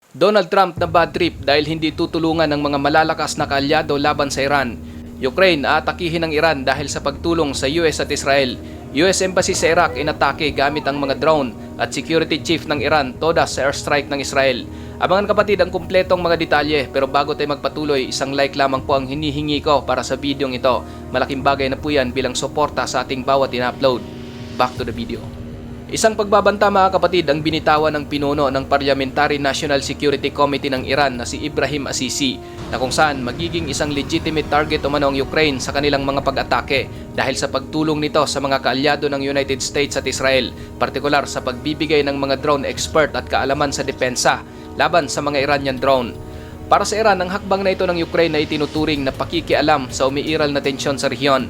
Donald Trump na bad trip dahil hindi tutulungan ng mga malalakas na kaalyado laban sa Iran. Ukraine aatakihin ng Iran dahil sa pagtulong sa US at Israel. US Embassy sa Iraq inatake gamit ang mga drone at security chief ng Iran todas sa airstrike ng Israel. Abangan kapatid ang kumpletong mga detalye, pero bago tayo magpatuloy, isang like lamang po ang hinihingi ko para sa videong ito. Malaking bagay na po yan bilang suporta sa ating bawat in-upload. Back to the video. Isang pagbabanta mga kapatid ang binitawan ng pinuno ng Parliamentary National Security Committee ng Iran na si Ibrahim Assisi, na kung saan magiging isang legitimate target umano ang Ukraine sa kanilang mga pag-atake dahil sa pagtulong nito sa mga kaalyado ng United States at Israel, partikular sa pagbibigay ng mga drone expert at kaalaman sa depensa laban sa mga Iranian drone. Para sa Iran, ang hakbang na ito ng Ukraine ay tinuturing na pakikialam sa umiiral na tensyon sa rehiyon.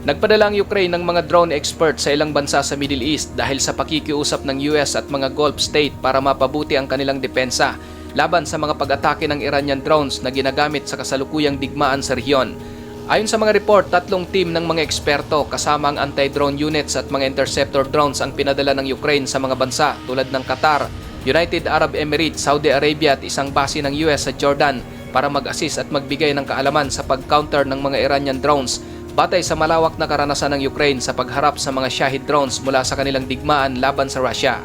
Nagpadala ang Ukraine ng mga drone experts sa ilang bansa sa Middle East dahil sa pakikiusap ng US at mga Gulf state para mapabuti ang kanilang depensa laban sa mga pag-atake ng Iranian drones na ginagamit sa kasalukuyang digmaan sa rehiyon. Ayon sa mga report, 3 team ng mga eksperto kasama ang anti-drone units at mga interceptor drones ang pinadala ng Ukraine sa mga bansa tulad ng Qatar, United Arab Emirates, Saudi Arabia at isang base ng US sa Jordan para mag-assist at magbigay ng kaalaman sa pag-counter ng mga Iranian drones batay sa malawak na karanasan ng Ukraine sa pagharap sa mga Shahid drones mula sa kanilang digmaan laban sa Russia.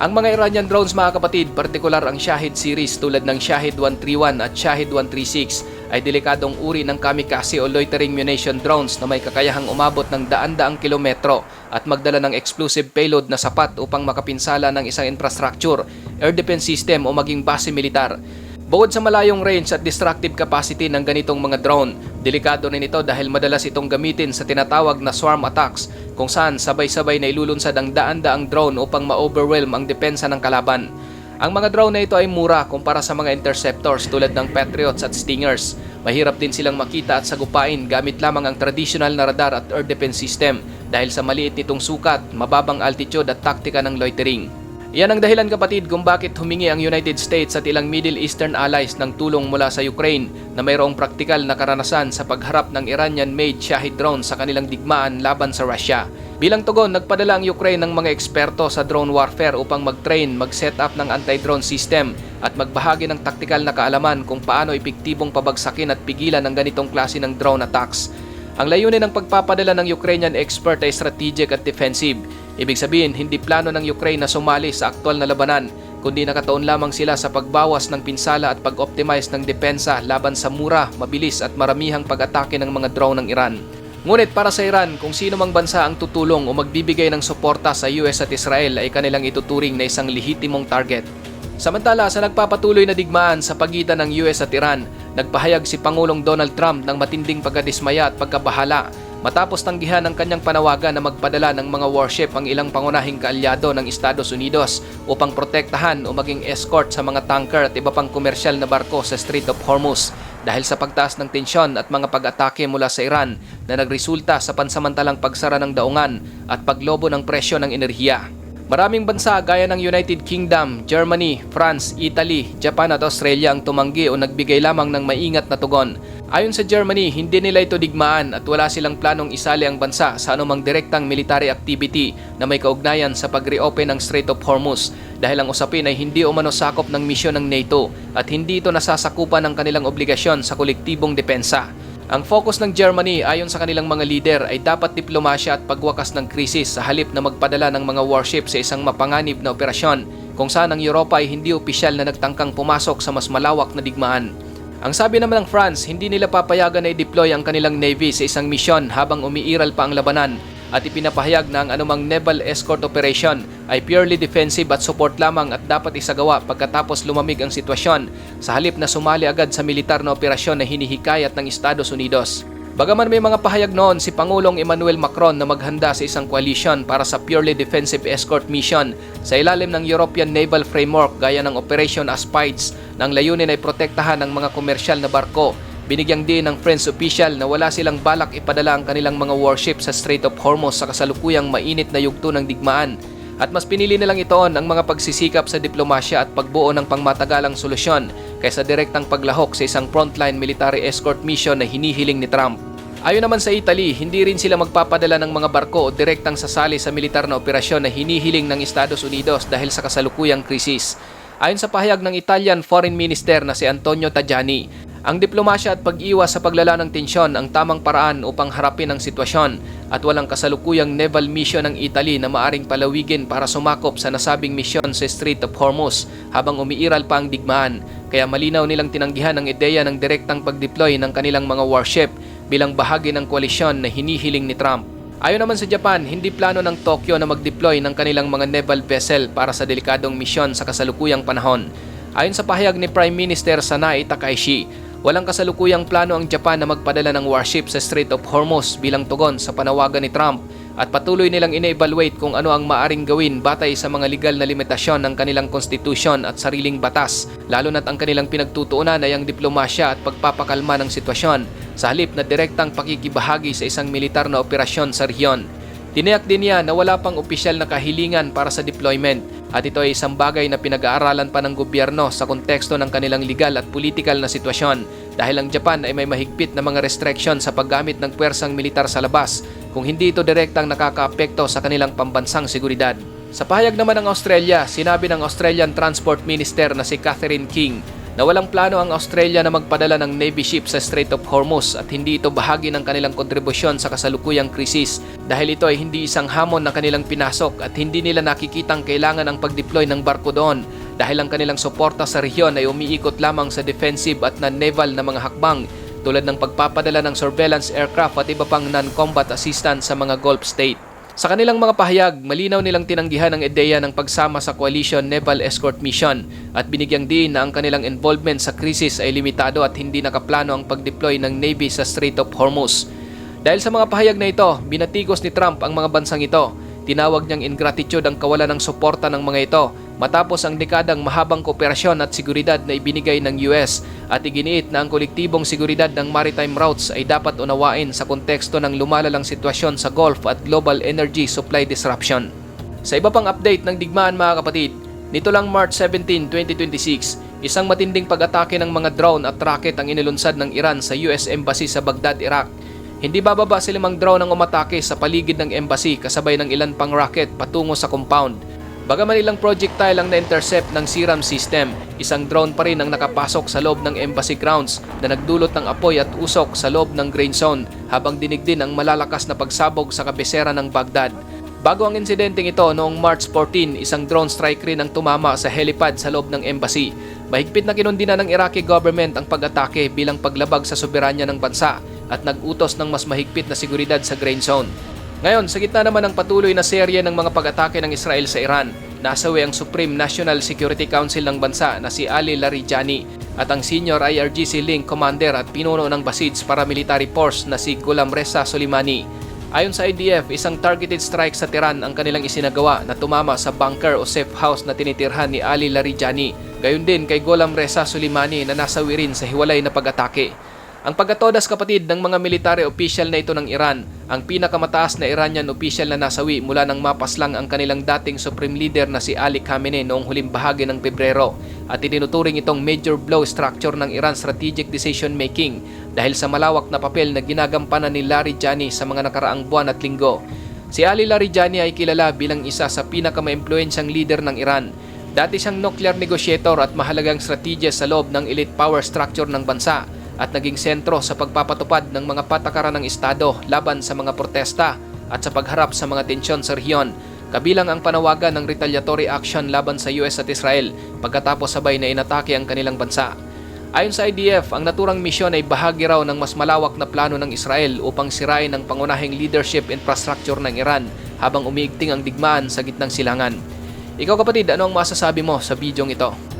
Ang mga Iranian drones mga kapatid, partikular ang Shahid series tulad ng Shahid 131 at Shahid 136 ay delikadong uri ng kamikaze o loitering munition drones na may kakayahang umabot ng daan-daang kilometro at magdala ng explosive payload na sapat upang makapinsala ng isang infrastructure, air defense system o maging base militar. Bukod sa malayong range at destructive capacity ng ganitong mga drone, delikado rin ito dahil madalas itong gamitin sa tinatawag na swarm attacks kung saan sabay-sabay na ilulunsad ang daan-daang drone upang ma-overwhelm ang depensa ng kalaban. Ang mga drone na ito ay mura kumpara sa mga interceptors tulad ng Patriots at Stingers. Mahirap din silang makita at sagupain gamit lamang ang traditional na radar at air defense system dahil sa maliit nitong sukat, mababang altitude at taktika ng loitering. Yan ang dahilan kapatid kung bakit humingi ang United States at ilang Middle Eastern allies ng tulong mula sa Ukraine na mayroong praktikal na karanasan sa pagharap ng Iranian-made Shahid drone sa kanilang digmaan laban sa Russia. Bilang tugon, nagpadala ang Ukraine ng mga eksperto sa drone warfare upang mag-train, mag-set up ng anti-drone system at magbahagi ng taktikal na kaalaman kung paano epektibong pabagsakin at pigilan ang ganitong klase ng drone attacks. Ang layunin ng pagpapadala ng Ukrainian expert ay strategic at defensive. Ibig sabihin, hindi plano ng Ukraine na sumali sa aktwal na labanan, kundi nakatuon lamang sila sa pagbawas ng pinsala at pag-optimize ng depensa laban sa mura, mabilis at maramihang pag-atake ng mga drone ng Iran. Ngunit para sa Iran, kung sino mang bansa ang tutulong o magbibigay ng suporta sa US at Israel ay kanilang ituturing na isang lehitimong target. Samantala, sa nagpapatuloy na digmaan sa pagitan ng US at Iran, nagpahayag si Pangulong Donald Trump ng matinding pagkadismaya at pagkabahala matapos tanggihan ang kanyang panawagan na magpadala ng mga warship ang ilang pangunahing kaalyado ng Estados Unidos upang protektahan o maging escort sa mga tanker at iba pang komersyal na barko sa Strait of Hormuz dahil sa pagtaas ng tensyon at mga pag-atake mula sa Iran na nagresulta sa pansamantalang pagsara ng daungan at paglobo ng presyo ng enerhiya. Maraming bansa gaya ng United Kingdom, Germany, France, Italy, Japan at Australia ang tumanggi o nagbigay lamang ng maingat na tugon. Ayon sa Germany, hindi nila ito digmaan at wala silang planong isali ang bansa sa anumang direktang military activity na may kaugnayan sa pag-reopen ng Strait of Hormuz dahil ang usapin ay hindi umano sakop ng misyon ng NATO at hindi ito nasasakupan ng kanilang obligasyon sa kolektibong depensa. Ang focus ng Germany ayon sa kanilang mga leader ay dapat diplomasya at pagwakas ng krisis sa halip na magpadala ng mga warship sa isang mapanganib na operasyon kung saan ang Europa ay hindi opisyal na nagtangkang pumasok sa mas malawak na digmaan. Ang sabi naman ng France, hindi nila papayagan na i-deploy ang kanilang navy sa isang misyon habang umiiral pa ang labanan at ipinapahayag na ang anumang naval escort operation ay purely defensive at support lamang at dapat isagawa pagkatapos lumamig ang sitwasyon sa halip na sumali agad sa militar na operasyon na hinihikayat ng Estados Unidos. Bagaman may mga pahayag noon si Pangulong Emmanuel Macron na maghanda sa isang coalition para sa purely defensive escort mission sa ilalim ng European Naval Framework gaya ng Operation Aspides nang layunin ay protektahan ang mga komersyal na barko, binigyang din ng French official na wala silang balak ipadala ang kanilang mga warship sa Strait of Hormuz sa kasalukuyang mainit na yugto ng digmaan at mas pinili nilang itoon ang mga pagsisikap sa diplomasya at pagbuo ng pangmatagalang solusyon kaysa direktang paglahok sa isang frontline military escort mission na hinihiling ni Trump. Ayon naman sa Italy, hindi rin sila magpapadala ng mga barko o direktang sasali sa militar na operasyon na hinihiling ng Estados Unidos dahil sa kasalukuyang krisis. Ayon sa pahayag ng Italian Foreign Minister na si Antonio Tajani, ang diplomasya at pag-iwas sa paglala ng tensyon ang tamang paraan upang harapin ang sitwasyon at walang kasalukuyang naval mission ng Italy na maaring palawigin para sumakop sa nasabing misyon sa Strait of Hormuz habang umiiral pa ang digmaan. Kaya malinaw nilang tinanggihan ang ideya ng direktang pag-deploy ng kanilang mga warship bilang bahagi ng koalisyon na hinihiling ni Trump. Ayon naman sa Japan, hindi plano ng Tokyo na mag-deploy ng kanilang mga naval vessel para sa delikadong misyon sa kasalukuyang panahon. Ayon sa pahayag ni Prime Minister Sanae Takaishi, walang kasalukuyang plano ang Japan na magpadala ng warship sa Strait of Hormuz bilang tugon sa panawagan ni Trump at patuloy nilang ine-evaluate kung ano ang maaring gawin batay sa mga legal na limitasyon ng kanilang konstitusyon at sariling batas, lalo na't ang kanilang pinagtutuunan ay ang diplomasya at pagpapakalma ng sitwasyon sa halip na direktang pakikibahagi sa isang militar na operasyon sa rehiyon. Tiniyak din niya na wala pang opisyal na kahilingan para sa deployment at ito ay isang bagay na pinag-aaralan pa ng gobyerno sa konteksto ng kanilang legal at politikal na sitwasyon dahil ang Japan ay may mahigpit na mga restriction sa paggamit ng puwersang militar sa labas kung hindi ito direktang nakakaapekto sa kanilang pambansang seguridad. Sa pahayag naman ng Australia, sinabi ng Australian Transport Minister na si Catherine King na walang plano ang Australia na magpadala ng Navy ship sa Strait of Hormuz at hindi ito bahagi ng kanilang kontribusyon sa kasalukuyang krisis dahil ito ay hindi isang hamon na kanilang pinasok at hindi nila nakikitang kailangan ang pag-deploy ng barko doon dahil ang kanilang suporta sa rehiyon ay umiikot lamang sa defensive at non-naval na mga hakbang tulad ng pagpapadala ng surveillance aircraft at iba pang non-combat assistance sa mga Gulf state. Sa kanilang mga pahayag, malinaw nilang tinanggihan ang ideya ng pagsama sa Coalition Naval Escort Mission at binigyang diin na ang kanilang involvement sa krisis ay limitado at hindi nakaplano ang pag-deploy ng Navy sa Strait of Hormuz. Dahil sa mga pahayag na ito, binatikos ni Trump ang mga bansang ito. Tinawag niyang ingratitude ang kawalan ng suporta ng mga ito matapos ang dekadang mahabang kooperasyon at seguridad na ibinigay ng US at iginiit na ang kolektibong seguridad ng maritime routes ay dapat unawain sa konteksto ng lumalalang sitwasyon sa Gulf at global energy supply disruption. Sa iba pang update ng digmaan mga kapatid, nito lang March 17, 2026, isang matinding pag-atake ng mga drone at rocket ang inilunsad ng Iran sa US Embassy sa Baghdad, Iraq. Hindi bababa sa 5 drone ang umatake sa paligid ng embassy kasabay ng ilan pang rocket patungo sa compound. Bagaman ilang projectile ang na-intercept ng SIRAM system, isang drone pa rin ang nakapasok sa loob ng embassy grounds na nagdulot ng apoy at usok sa loob ng grain zone habang dinig din ang malalakas na pagsabog sa kabisera ng Baghdad. Bago ang insidenteng ito noong March 14, isang drone strike rin ang tumama sa helipad sa loob ng embassy. Mahigpit na kinundina ng Iraqi government ang pag-atake bilang paglabag sa soberanya ng bansa at nag-utos ng mas mahigpit na seguridad sa grain zone. Ngayon, sa gitna naman ng patuloy na serye ng mga pag-atake ng Israel sa Iran, nasawi ang Supreme National Security Council ng bansa na si Ali Larijani at ang Senior IRGC Link Commander at pinuno ng Basij Paramilitary Force na si Ghulam Reza Soleimani. Ayon sa IDF, isang targeted strike sa Tehran ang kanilang isinagawa na tumama sa bunker o safe house na tinitirhan ni Ali Larijani. Gayon din kay Ghulam Reza Soleimani na nasawi rin sa hiwalay na pag-atake. Ang pagkatodas kapatid ng mga military official na ito ng Iran, ang pinakamataas na Iranian official na nasawi mula nang mapaslang ang kanilang dating supreme leader na si Ali Khamenei noong huling bahagi ng Pebrero at itinuturing itong major blow structure ng Iran strategic decision making dahil sa malawak na papel na ginagampanan ni Larijani sa mga nakaraang buwan at linggo. Si Ali Larijani ay kilala bilang isa sa pinakamaimpluwensyang leader ng Iran. Dati siyang nuclear negotiator at mahalagang strategist sa loob ng elite power structure ng bansa at naging sentro sa pagpapatupad ng mga patakaran ng Estado laban sa mga protesta at sa pagharap sa mga tensyon sa rehiyon, kabilang ang panawagan ng retaliatory action laban sa US at Israel pagkatapos sabay na inatake ang kanilang bansa. Ayon sa IDF, ang naturang misyon ay bahagi raw ng mas malawak na plano ng Israel upang sirain ang pangunahing leadership infrastructure ng Iran habang umiigting ang digmaan sa gitnang silangan. Ikaw kapatid, ano ang masasabi mo sa bidyong ito?